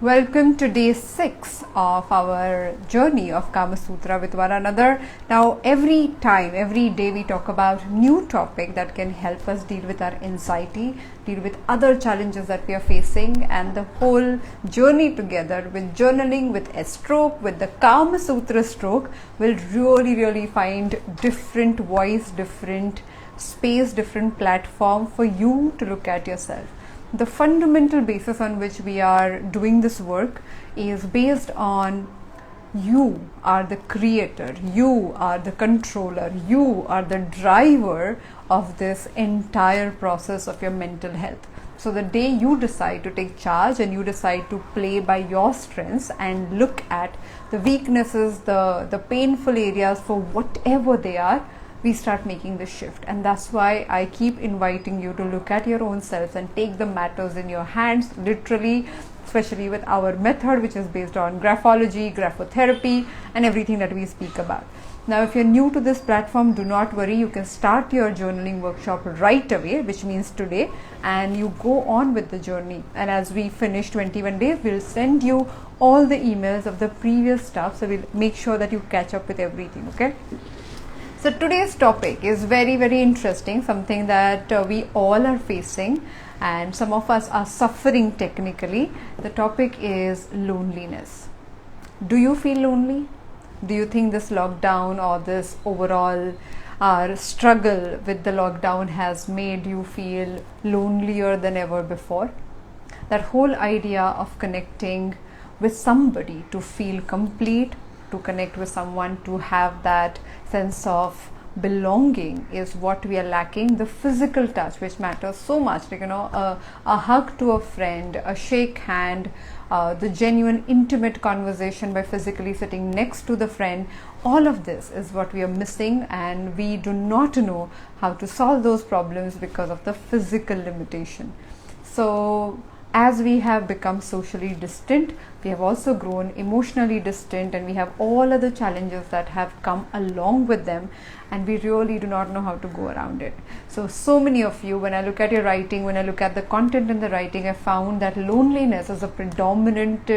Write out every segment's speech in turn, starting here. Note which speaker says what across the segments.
Speaker 1: Welcome to day 6 of our journey of Calmsutra with one another. Now, every day we talk about new topic that can help us deal with our anxiety, deal with other challenges that we are facing, and the whole journey together with journaling, with a stroke, with the Calmsutra stroke will really find different voice, different space, different platform for you to look at yourself. The fundamental basis on which we are doing this work is based on you are the creator, you are the controller, you are the driver of this entire process of your mental health. So the day you decide to take charge and you decide to play by your strengths and look at the weaknesses, the painful areas for whatever they are, we start making the shift. And that's why I keep inviting you to look at your own selves and take the matters in your hands, literally, especially with our method, which is based on graphology, graphotherapy, and everything that we speak about. Now, if you're new to this platform, do not worry. You can start your journaling workshop right away, which means today, and you go on with the journey. And as we finish 21 days, we'll send you all the emails of the previous stuff. So we'll make sure that you catch up with everything, okay? So today's topic is very interesting, something that we all are facing and some of us are suffering technically. The topic is loneliness. Do you feel lonely? Do you think this lockdown or this overall struggle with the lockdown has made you feel lonelier than ever before? That whole idea of connecting with somebody to feel complete, to connect with someone, to have that sense of belonging is what we are lacking. The physical touch, which matters so much, like a hug to a friend, a shake hand, the genuine intimate conversation by physically sitting next to the friend, all of this is what we are missing, and we do not know how to solve those problems because of the physical limitation. So as we have become socially distant, we have also grown emotionally distant, and we have all other challenges that have come along with them, and we really do not know how to go around it. So many of you, when I look at your writing, when I look at the content in the writing, I found that loneliness is a predominant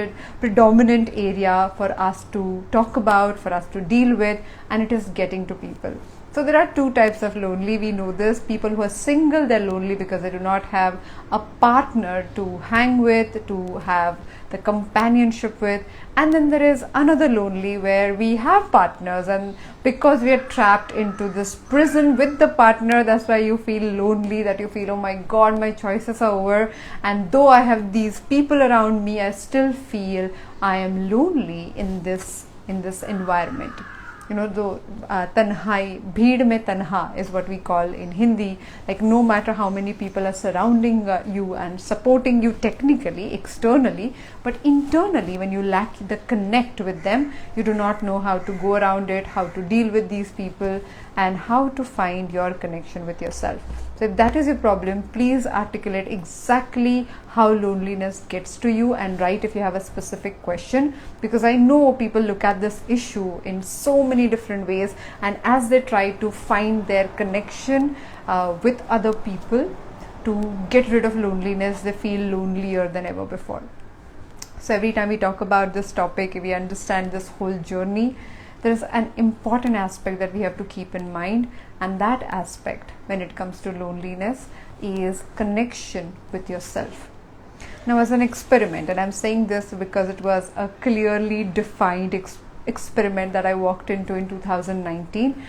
Speaker 1: area for us to talk about, for us to deal with, and it is getting to people. So there are two types of lonely. We know this. People who are single, they're lonely because they do not have a partner to hang with, to have the companionship with. And then there is another lonely where we have partners, and because we are trapped into this prison with the partner, that's why you feel lonely, that you feel, oh my God, my choices are over. And though I have these people around me, I still feel I am lonely in this environment. Though tanhai, bheed mein tanha is what we call in Hindi. Like, no matter how many people are surrounding you and supporting you technically, externally, but internally, when you lack the connect with them, you do not know how to go around it, how to deal with these people, and how to find your connection with yourself. So if that is your problem, please articulate exactly how loneliness gets to you, and write if you have a specific question, because I know people look at this issue in so many different ways, and as they try to find their connection with other people to get rid of loneliness, they feel lonelier than ever before. So every time we talk about this topic, we understand this whole journey, there is an important aspect that we have to keep in mind, and that aspect when it comes to loneliness is connection with yourself. Now, as an experiment, and I'm saying this because it was a clearly defined experiment that I walked into in 2019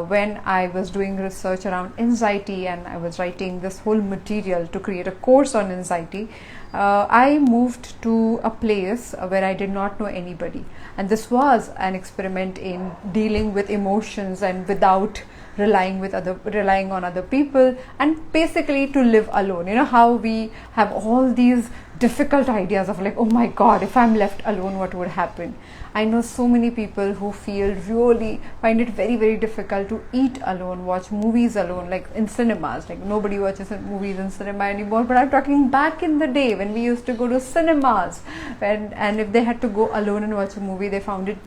Speaker 1: when I was doing research around anxiety, and I was writing this whole material to create a course on anxiety. I moved to a place where I did not know anybody, and this was an experiment in dealing with emotions and without relying on other people, and basically to live alone. You know how we have all these difficult ideas of like, oh my God, if I'm left alone, what would happen? I know so many people who really find it very difficult to eat alone, watch movies alone, like in cinemas. Like, nobody watches movies in cinema anymore, but I'm talking back in the day when we used to go to cinemas, and if they had to go alone and watch a movie, they found it,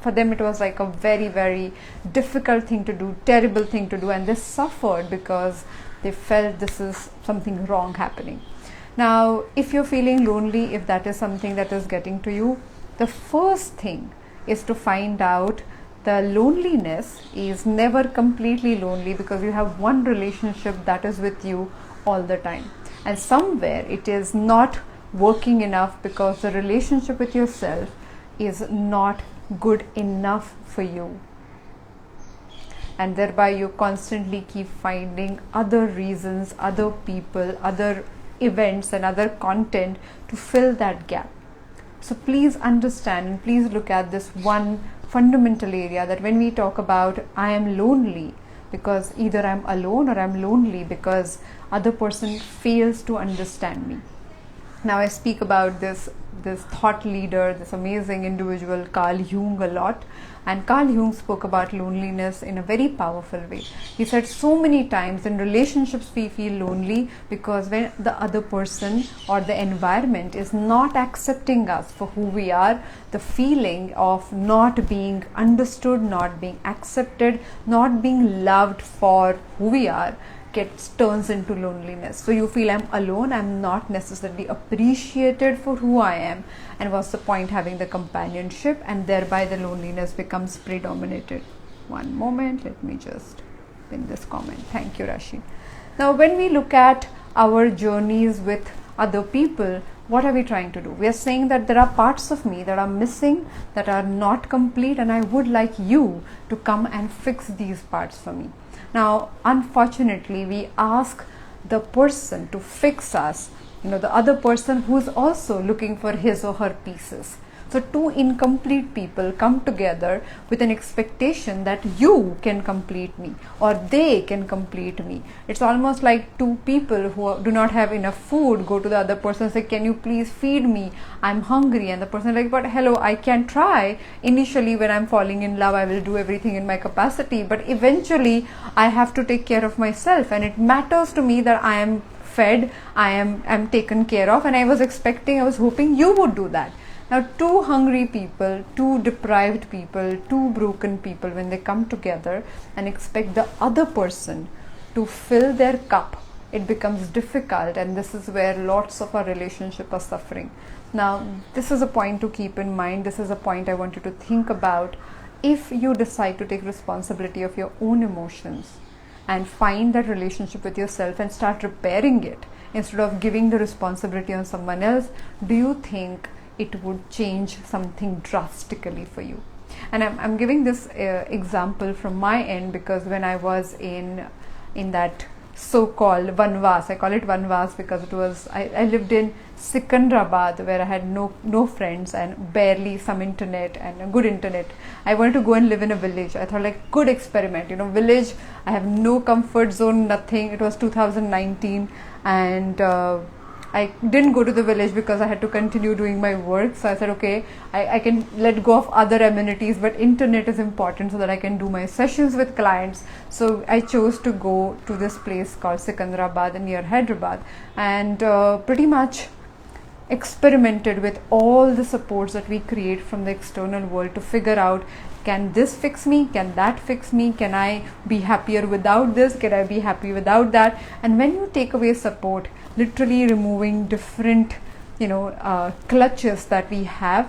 Speaker 1: for them it was like a very difficult thing to do, terrible thing to do, and they suffered because they felt this is something wrong happening. Now, if you're feeling lonely, if that is something that is getting to you, the first thing is to find out the loneliness is never completely lonely, because you have one relationship that is with you all the time, and somewhere it is not working enough because the relationship with yourself is not good enough for you, and thereby you constantly keep finding other reasons, other people, other events and other content to fill that gap. So please understand and please look at this one fundamental area, that when we talk about I am lonely because either I'm alone or I'm lonely because other person fails to understand me. Now I speak about this thought leader, this amazing individual Carl Jung a lot, and Carl Jung spoke about loneliness in a very powerful way. He said so many times in relationships we feel lonely because when the other person or the environment is not accepting us for who we are, the feeling of not being understood, not being accepted, not being loved for who we are turns into loneliness. So you feel I'm alone, I'm not necessarily appreciated for who I am, and what's the point having the companionship, and thereby the loneliness becomes predominated. One moment, let me just pin this comment. Thank you, Rashi. Now when we look at our journeys with other people, what are we trying to do? We are saying that there are parts of me that are missing, that are not complete, and I would like you to come and fix these parts for me. Now, unfortunately, we ask the person to fix us, the other person who is also looking for his or her pieces. So two incomplete people come together with an expectation that you can complete me or they can complete me. It's almost like two people who do not have enough food go to the other person and say, can you please feed me? I'm hungry. And the person is like, but hello, I can try. Initially, when I'm falling in love, I will do everything in my capacity. But eventually, I have to take care of myself. And it matters to me that I am fed, I am taken care of. And I was hoping you would do that. Now, two hungry people, two deprived people, two broken people, when they come together and expect the other person to fill their cup, it becomes difficult, and this is where lots of our relationships are suffering. Now, this is a point to keep in mind. This is a point I want you to think about. If you decide to take responsibility of your own emotions and find that relationship with yourself and start repairing it instead of giving the responsibility on someone else, do you think it would change something drastically for you? And I'm giving this example from my end because when I was in that so-called Vanvas, I call it Vanvas because it was, I lived in Sikandrabad where I had no friends and barely some internet and a good internet. I wanted to go and live in a village. I thought like good experiment, village, I have no comfort zone, nothing. It was 2019 and I didn't go to the village because I had to continue doing my work. So I said, okay, I can let go of other amenities, but internet is important so that I can do my sessions with clients. So I chose to go to this place called Sikandrabad near Hyderabad and pretty much experimented with all the supports that we create from the external world to figure out, can this fix me? Can that fix me? Can I be happier without this? Can I be happy without that? And when you take away support, literally removing different, clutches that we have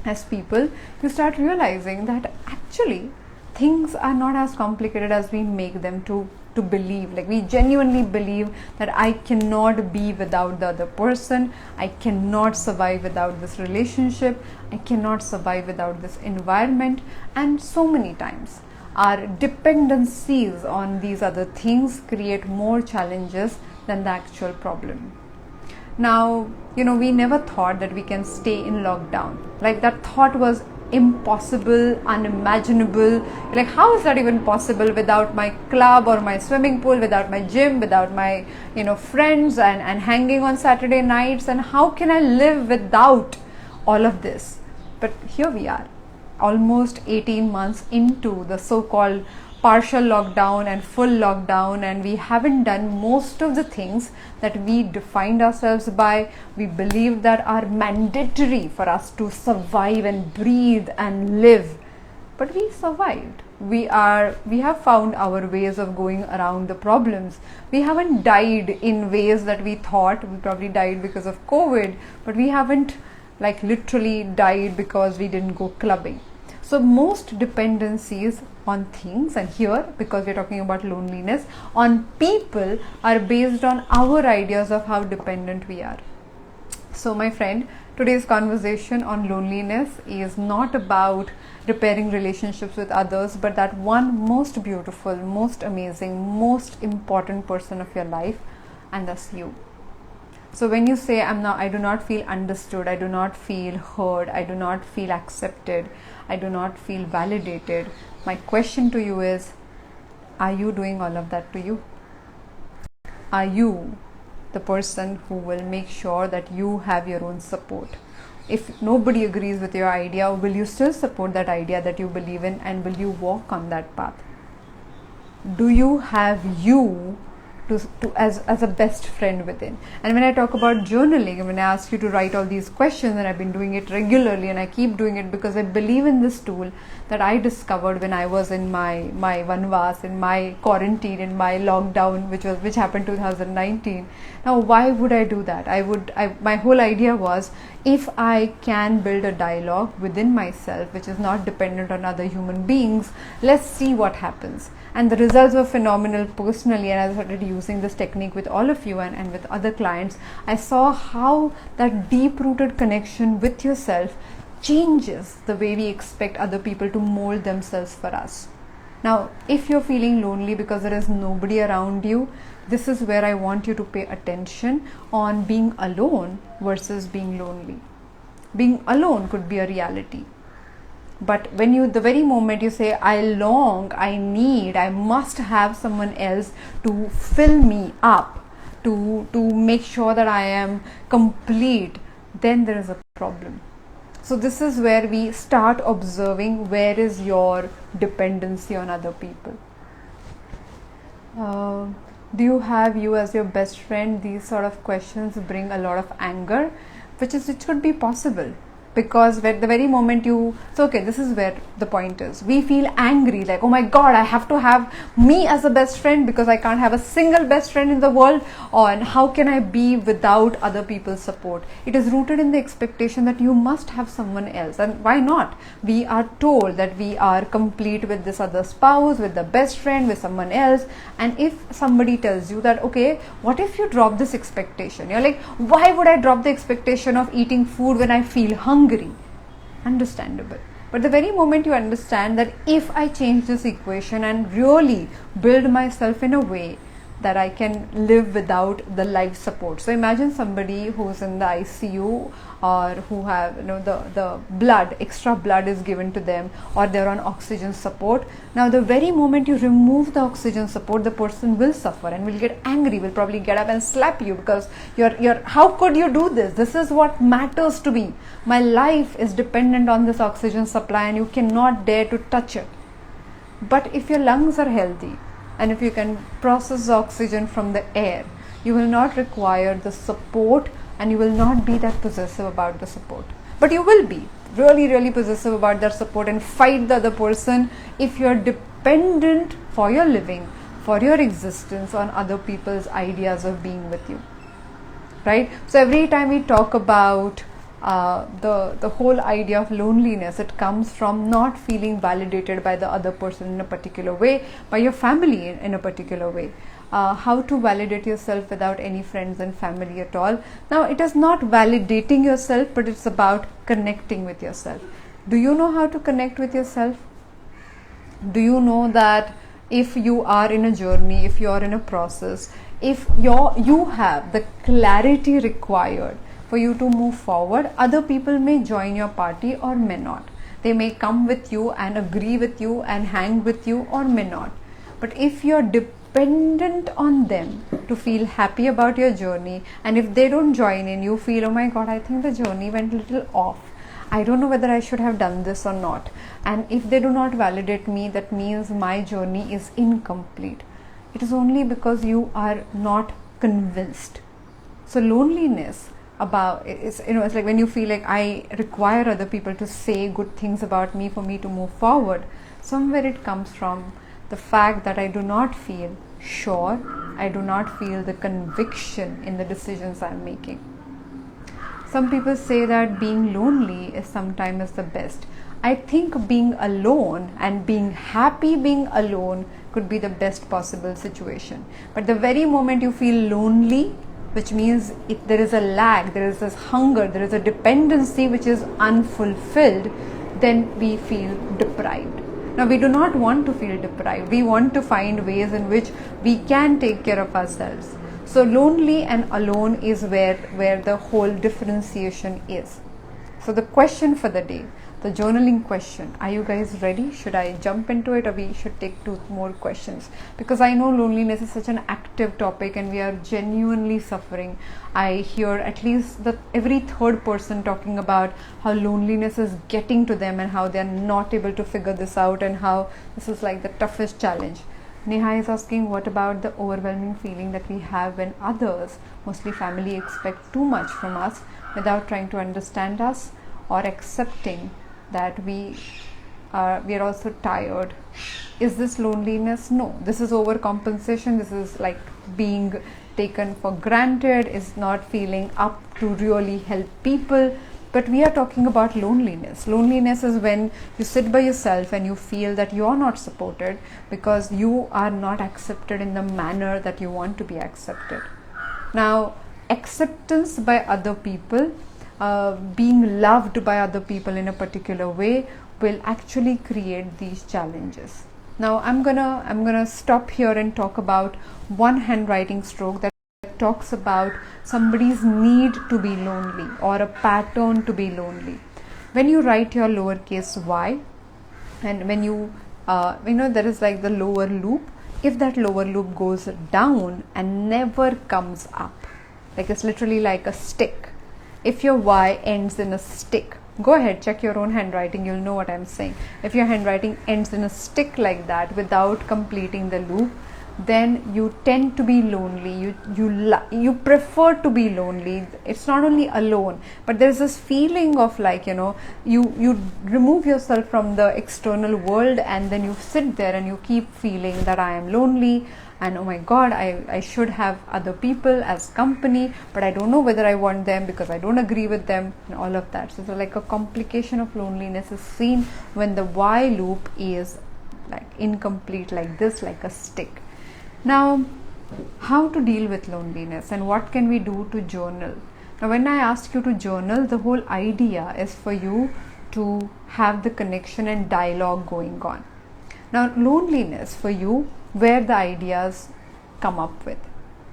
Speaker 1: as people, you start realizing that actually things are not as complicated as we make them to believe. Like we genuinely believe that I cannot be without the other person, I cannot survive without this relationship, I cannot survive without this environment, and so many times our dependencies on these other things create more challenges than the actual problem. Now, we never thought that we can stay in lockdown. Like that thought was impossible, unimaginable. Like how is that even possible without my club or my swimming pool, without my gym, without my friends and hanging on Saturday nights, and how can I live without all of this? But here we are, almost 18 months into the so-called partial lockdown and full lockdown, and we haven't done most of the things that we defined ourselves by. We believe that are mandatory for us to survive and breathe and live. But we survived. we have found our ways of going around the problems. We haven't died in ways that we thought. We probably died because of COVID, but we haven't like literally died because we didn't go clubbing. So most dependencies on things, and here because we're talking about loneliness, on people, are based on our ideas of how dependent we are. So my friend, today's conversation on loneliness is not about repairing relationships with others, but that one most beautiful, most amazing, most important person of your life, and that's you. So when you say I do not feel understood, I do not feel heard, I do not feel accepted, I do not feel validated, my question to you is, are you doing all of that to you? Are you the person who will make sure that you have your own support? If nobody agrees with your idea, will you still support that idea that you believe in, and will you walk on that path? Do you have you as a best friend within? And when I talk about journaling, when I ask you to write all these questions, and I've been doing it regularly, and I keep doing it because I believe in this tool that I discovered when I was in my vanvas, in my quarantine, in my lockdown, which happened 2019. Now, why would I do that? My whole idea was, if I can build a dialogue within myself which is not dependent on other human beings, let's see what happens. And the results were phenomenal personally, and I started using this technique with all of you and with other clients. I saw how that deep-rooted connection with yourself changes the way we expect other people to mold themselves for us. Now, if you're feeling lonely because there is nobody around you, this is where I want you to pay attention on being alone versus being lonely. Being alone could be a reality. But when the very moment you say, I long, I need, I must have someone else to fill me up, to make sure that I am complete, then there is a problem. So this is where we start observing, where is your dependency on other people. Do you have you as your best friend? These sort of questions bring a lot of anger, which could be possible. Because the very moment this is where the point is. We feel angry, like, oh my God, I have to have me as a best friend because I can't have a single best friend in the world. Or how can I be without other people's support? It is rooted in the expectation that you must have someone else. And why not? We are told that we are complete with this other spouse, with the best friend, with someone else. And if somebody tells you that, okay, what if you drop this expectation? You're like, why would I drop the expectation of eating food when I feel hungry? Understandable. But the very moment you understand that if I change this equation and really build myself in a way that I can live without the life support. So imagine somebody who's in the ICU, or who have the blood, extra blood is given to them, or they're on oxygen support. Now the very moment you remove the oxygen support, the person will suffer and will get angry, will probably get up and slap you because you're how could you do this? This is what matters to me. My life is dependent on this oxygen supply and you cannot dare to touch it. But if your lungs are healthy, and if you can process oxygen from the air, you will not require the support, and you will not be that possessive about the support. But you will be really, really possessive about that support and fight the other person if you're dependent for your living, for your existence, on other people's ideas of being with you. Right? So every time we talk about the whole idea of loneliness, it comes from not feeling validated by the other person in a particular way, by your family in a particular way. How to validate yourself without any friends and family at all. Now, it is not validating yourself, but it's about connecting with yourself. Do you know how to connect with yourself? Do you know that if you are in a journey, if you are in a process, if you have the clarity required for you to move forward, other people may join your party or may not. They may come with you and agree with you and hang with you or may not. But if you're dependent on them to feel happy about your journey, and if they don't join in, you feel, oh my God, I think the journey went a little off. I don't know whether I should have done this or not. And if they do not validate me, that means my journey is incomplete. It is only because you are not convinced. So loneliness it's it's like when you feel like I require other people to say good things about me for me to move forward. Somewhere it comes from the fact that I do not feel sure, I do not feel the conviction in the decisions I'm making. Some people say that being lonely is sometimes the best. I think being alone and being happy being alone could be the best possible situation. But the very moment you feel lonely, which means if there is a lag, there is this hunger, there is a dependency which is unfulfilled, then we feel deprived. Now, we do not want to feel deprived. We want to find ways in which we can take care of ourselves. So lonely and alone is where the whole differentiation is. So the question for the day, the journaling question, are you guys ready? Should I jump into it, or we should take 2 more questions? Because I know loneliness is such an active topic and we are genuinely suffering. I hear at least every third person talking about how loneliness is getting to them and how they are not able to figure this out and how this is like the toughest challenge. Neha is asking, what about the overwhelming feeling that we have when others, mostly family, expect too much from us without trying to understand us or accepting that we are also tired? Is this loneliness? No, this is overcompensation. This is like being taken for granted, is not feeling up to really help people. But we are talking about loneliness. Loneliness is when you sit by yourself and you feel that you are not supported because you are not accepted in the manner that you want to be accepted. Now, acceptance by other people, being loved by other people in a particular way, will actually create these challenges. Now, I'm gonna stop here and talk about one handwriting stroke that talks about somebody's need to be lonely or a pattern to be lonely. When you write your lowercase y, and when you there is like the lower loop, if that lower loop goes down and never comes up, like it's literally like a stick. If your y ends in a stick, go ahead, check your own handwriting, you'll know what I'm saying. If your handwriting ends in a stick like that without completing the loop, then you tend to be lonely. You prefer to be lonely. It's not only alone, but there's this feeling of like, you remove yourself from the external world and then you sit there and you keep feeling that I am lonely and oh my god, I should have other people as company, but I don't know whether I want them because I don't agree with them and all of that. So it's like a complication of loneliness is seen when the Y loop is like incomplete, like this, like a stick. Now, how to deal with loneliness and what can we do to journal? Now, when I ask you to journal, the whole idea is for you to have the connection and dialogue going on. Now, loneliness for you, where the ideas come up with.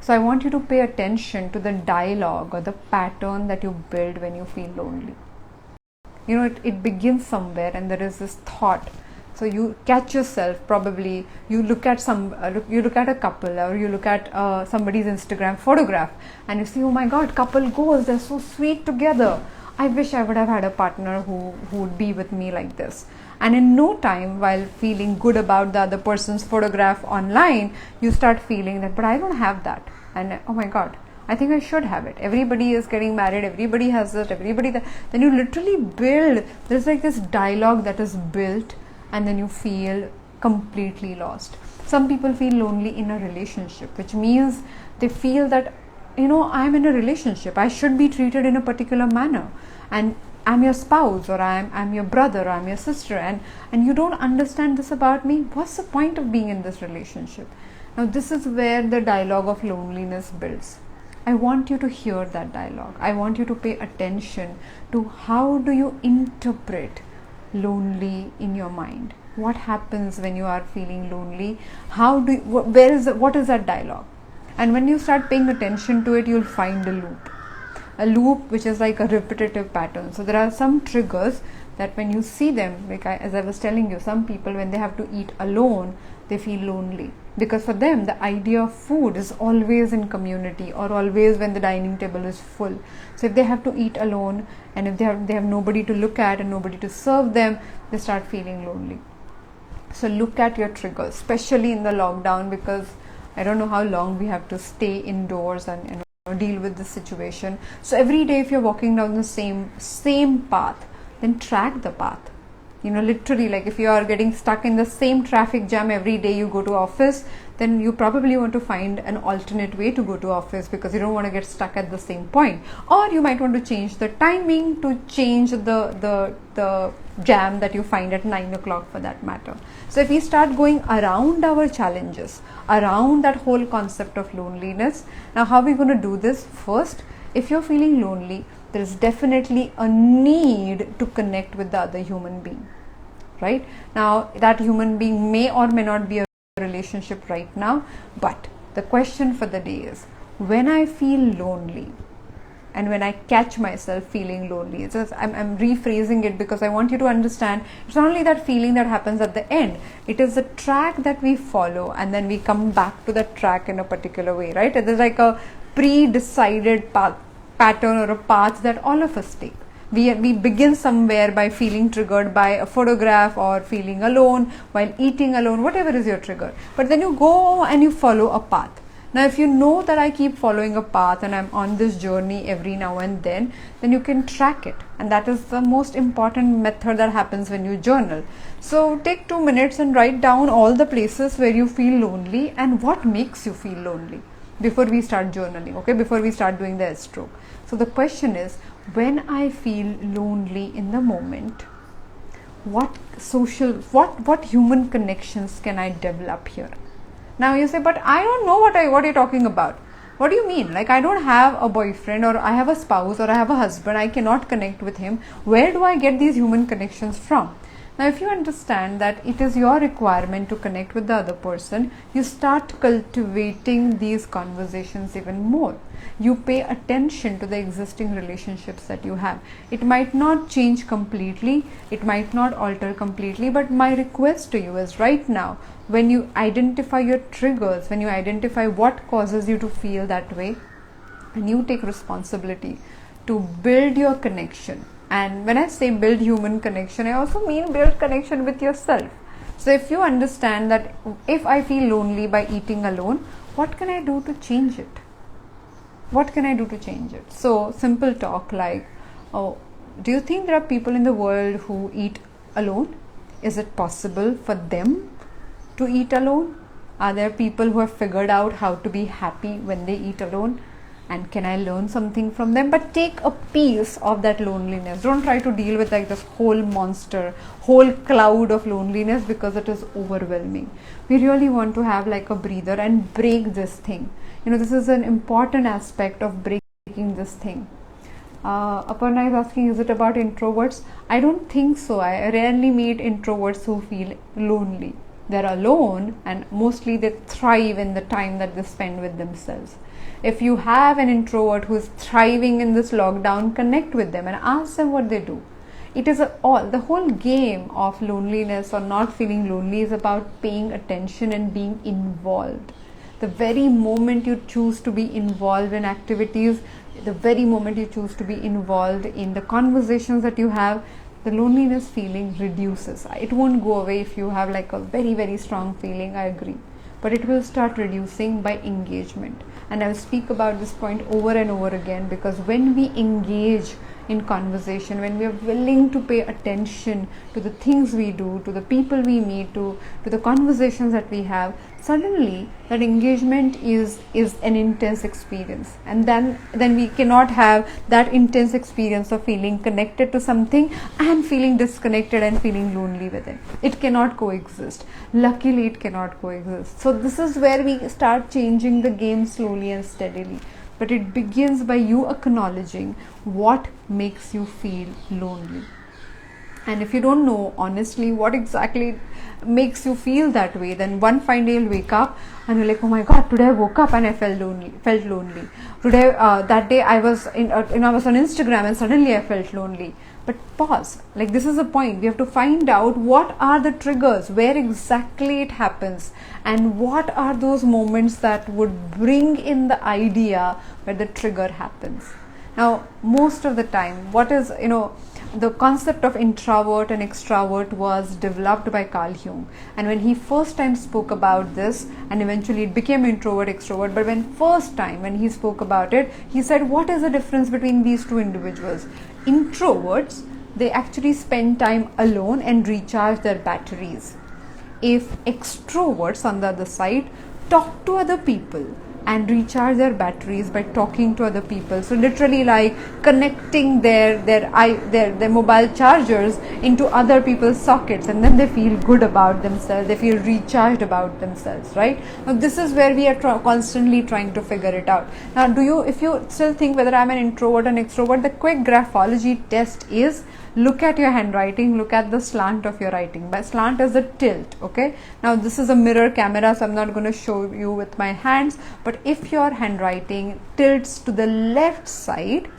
Speaker 1: So, I want you to pay attention to the dialogue or the pattern that you build when you feel lonely. It begins somewhere and there is this thought. So you catch yourself, probably you look at a couple or you look at somebody's Instagram photograph and you see, oh my god, couple goals, they're so sweet together. I wish I would have had a partner who would be with me like this. And in no time, while feeling good about the other person's photograph online, you start feeling that, but I don't have that. And oh my god, I think I should have it. Everybody is getting married, everybody has it, everybody that. Then you literally build, there's like this dialogue that is built, and then you feel completely lost. Some people feel lonely in a relationship, which means they feel that, I'm in a relationship, I should be treated in a particular manner, and I'm your spouse, or I'm your brother, or I'm your sister, and you don't understand this about me. What's the point of being in this relationship? Now, this is where the dialogue of loneliness builds. I want you to hear that dialogue. I want you to pay attention to how do you interpret lonely in your mind. What happens when you are feeling lonely? What is that dialogue? And when you start paying attention to it, you'll find a loop which is like a repetitive pattern. So there are some triggers that when you see them, as I was telling you, some people, when they have to eat alone, they feel lonely, because for them the idea of food is always in community or always when the dining table is full. So if they have to eat alone and if they have nobody to look at and nobody to serve them, they start feeling lonely. So look at your triggers, especially in the lockdown, because I don't know how long we have to stay indoors and deal with this situation. So every day if you're walking down the same path, then track the path. Literally, like if you are getting stuck in the same traffic jam every day you go to office, then you probably want to find an alternate way to go to office because you don't want to get stuck at the same point. Or you might want to change the timing to change the jam that you find at 9 o'clock for that matter. So if we start going around our challenges, around that whole concept of loneliness, now how are we going to do this? First, if you're feeling lonely, there is definitely a need to connect with the other human being, right? Now that human being may or may not be a relationship right now, but the question for the day is, when I feel lonely and when I catch myself feeling lonely, I'm rephrasing it because I want you to understand it's not only that feeling that happens at the end, it is the track that we follow and then we come back to that track in a particular way, right? There's like a pre-decided pattern or a path that all of us take. We begin somewhere by feeling triggered by a photograph or feeling alone while eating alone, whatever is your trigger. But then you go and you follow a path. Now if you know that I keep following a path and I'm on this journey every now and then you can track it. And that is the most important method that happens when you journal. So take 2 minutes and write down all the places where you feel lonely and what makes you feel lonely before we start journaling, okay, before we start doing the S-stroke. So the question is, when I feel lonely in the moment, what human connections can I develop here? Now you say, but I don't know what you're talking about. What do you mean? Like I don't have a boyfriend or I have a spouse or I have a husband, I cannot connect with him. Where do I get these human connections from? Now if you understand that it is your requirement to connect with the other person, you start cultivating these conversations even more. You pay attention to the existing relationships that you have. It might not change completely, it might not alter completely, but my request to you is right now, when you identify your triggers, when you identify what causes you to feel that way, and you take responsibility to build your connection. And when I say build human connection, I also mean build connection with yourself. So if you understand that if I feel lonely by eating alone, what can I do to change it? What can I do to change it? So simple talk like, oh, do you think there are people in the world who eat alone? Is it possible for them to eat alone? Are there people who have figured out how to be happy when they eat alone? And can I learn something from them? But take a piece of that loneliness. Don't try to deal with like this whole monster, whole cloud of loneliness because it is overwhelming. We really want to have like a breather and break this thing. This is an important aspect of breaking this thing. Aparna is asking, is it about introverts? I don't think so. I rarely meet introverts who feel lonely. They're alone and mostly they thrive in the time that they spend with themselves. If you have an introvert who is thriving in this lockdown, connect with them and ask them what they do. It is the whole game of loneliness or not feeling lonely is about paying attention and being involved. The very moment you choose to be involved in activities, the very moment you choose to be involved in the conversations that you have, the loneliness feeling reduces. It won't go away if you have like a very, very strong feeling, I agree. But it will start reducing by engagement. And I will speak about this point over and over again because when we engage in conversation, when we are willing to pay attention to the things we do, to the people we meet, to the conversations that we have, suddenly that engagement is an intense experience. And then we cannot have that intense experience of feeling connected to something and feeling disconnected and feeling lonely with it. It cannot coexist. Luckily, it cannot coexist. So this is where we start changing the game slowly and steadily. But it begins by you acknowledging what makes you feel lonely. And if you don't know honestly what exactly makes you feel that way, then one fine day you'll wake up and you're like, oh my God, today I woke up and I felt lonely. Today, that day I was I was on Instagram and suddenly I felt lonely. But pause. Like this is the point. We have to find out what are the triggers, where exactly it happens, and what are those moments that would bring in the idea where the trigger happens. Now, most of the time, what is, the concept of introvert and extrovert was developed by Carl Jung. And when he first time spoke about this, and eventually it became introvert, extrovert, but when he spoke about it, he said, what is the difference between these two individuals? Introverts they actually spend time alone and recharge their batteries. If extroverts, on the other side, talk to other people and recharge their batteries by talking to other people, so literally like connecting their mobile chargers into other people's sockets, and then they feel good about themselves, they feel recharged about themselves, right? Now this is where we are constantly trying to figure it out. Now if you still think whether I'm an introvert or an extrovert, the quick graphology test is, look at your handwriting, look at the slant of your writing. By slant is the tilt, okay? Now this is a mirror camera, so I'm not going to show you with my hands, but if your handwriting tilts to the left side,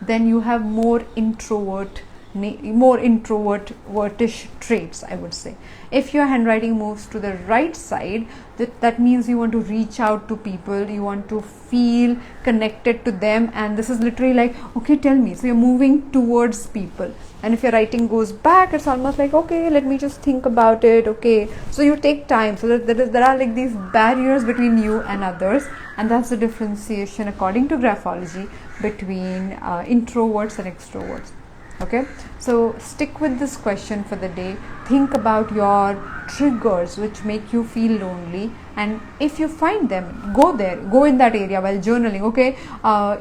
Speaker 1: then you have more introvertish traits, I would say. If your handwriting moves to the right side, that means you want to reach out to people, you want to feel connected to them, and this is literally like, okay, tell me. So you're moving towards people. And if your writing goes back, it's almost like, okay, let me just think about it, okay. So you take time. So there are like these barriers between you and others, and that's the differentiation according to graphology between introverts and extroverts. Okay, so stick with this question for the day. Think about your triggers which make you feel lonely, and if you find them, go in that area while journaling. Okay,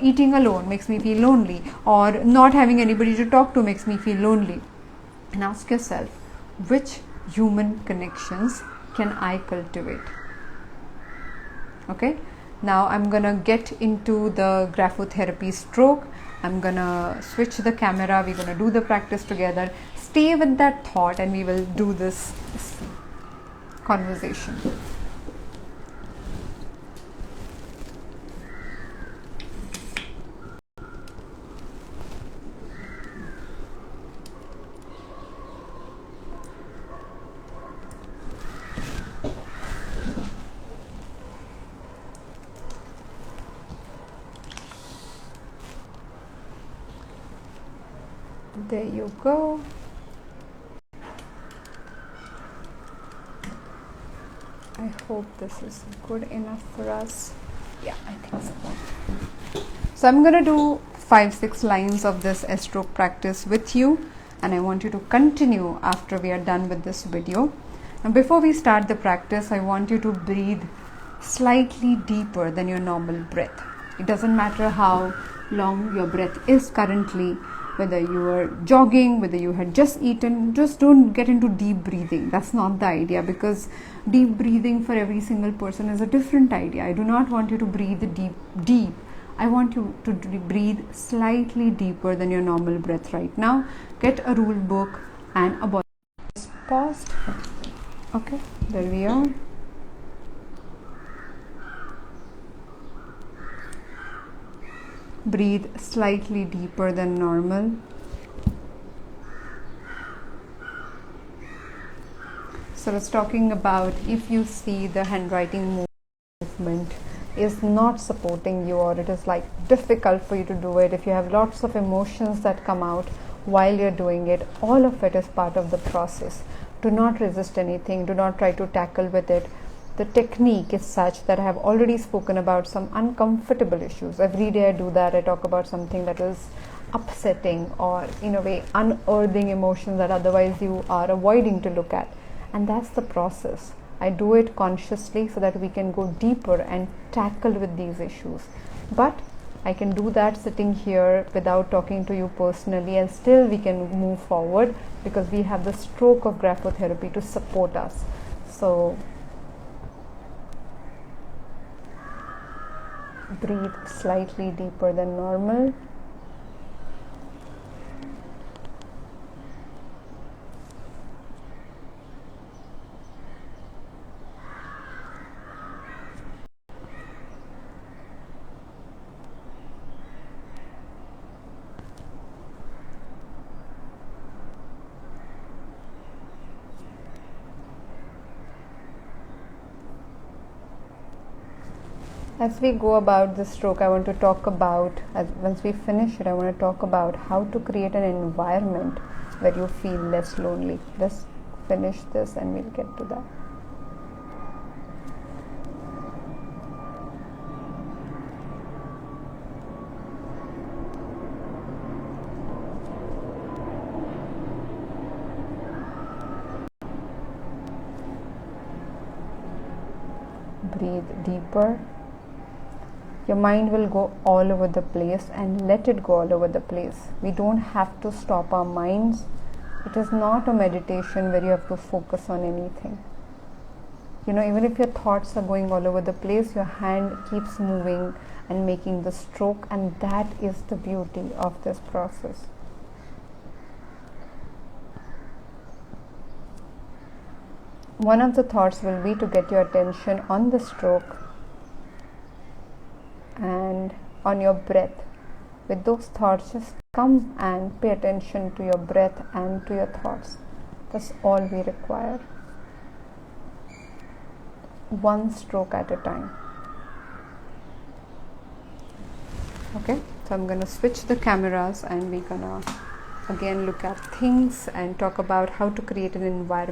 Speaker 1: eating alone makes me feel lonely, or not having anybody to talk to makes me feel lonely, and ask yourself, which human connections can I cultivate? Okay, now I'm gonna get into the graphotherapy stroke. I'm gonna switch the camera, we're gonna do the practice together. Stay with that thought and we will do this conversation. There you go. I hope this is good enough for us. Yeah, I think so. So I'm going to do 5-6 lines of this stroke practice with you, and I want you to continue after we are done with this video. Now before we start the practice, I want you to breathe slightly deeper than your normal breath. It doesn't matter how long your breath is currently, whether you are jogging, whether you had just eaten, just don't get into deep breathing. That's not the idea, because deep breathing for every single person is a different idea. I do not want you to breathe deep. I want you to breathe slightly deeper than your normal breath right now. Get a rule book and a bottle. Just paused. Okay, there we are. Breathe slightly deeper than normal. So I was talking about, if you see the handwriting movement is not supporting you, or it is like difficult for you to do it, if you have lots of emotions that come out while you're doing it, all of it is part of the process. Do not resist anything, do not try to tackle with it. The technique is such that I have already spoken about some uncomfortable issues. Every day I do that. I talk about something that is upsetting or in a way unearthing emotions that otherwise you are avoiding to look at. And that's the process. I do it consciously so that we can go deeper and tackle with these issues. But I can do that sitting here without talking to you personally, and still we can move forward because we have the stroke of graphotherapy to support us. So breathe slightly deeper than normal. As we go about the stroke, I want to talk about, once we finish it, I want to talk about how to create an environment where you feel less lonely. Let's finish this and we'll get to that. breathe deeper, your mind will go all over the place, and let it go all over the place. We don't have to stop our minds. It is not a meditation where you have to focus on anything. Even if your thoughts are going all over the place, your hand keeps moving and making the stroke, and that is the beauty of this process. One of the thoughts will be to get your attention on the stroke and on your breath. With those thoughts, just come and pay attention to your breath and to your thoughts. That's all we require. One stroke at a time. Okay, so I'm going to switch the cameras and we're going to again look at things and talk about how to create an environment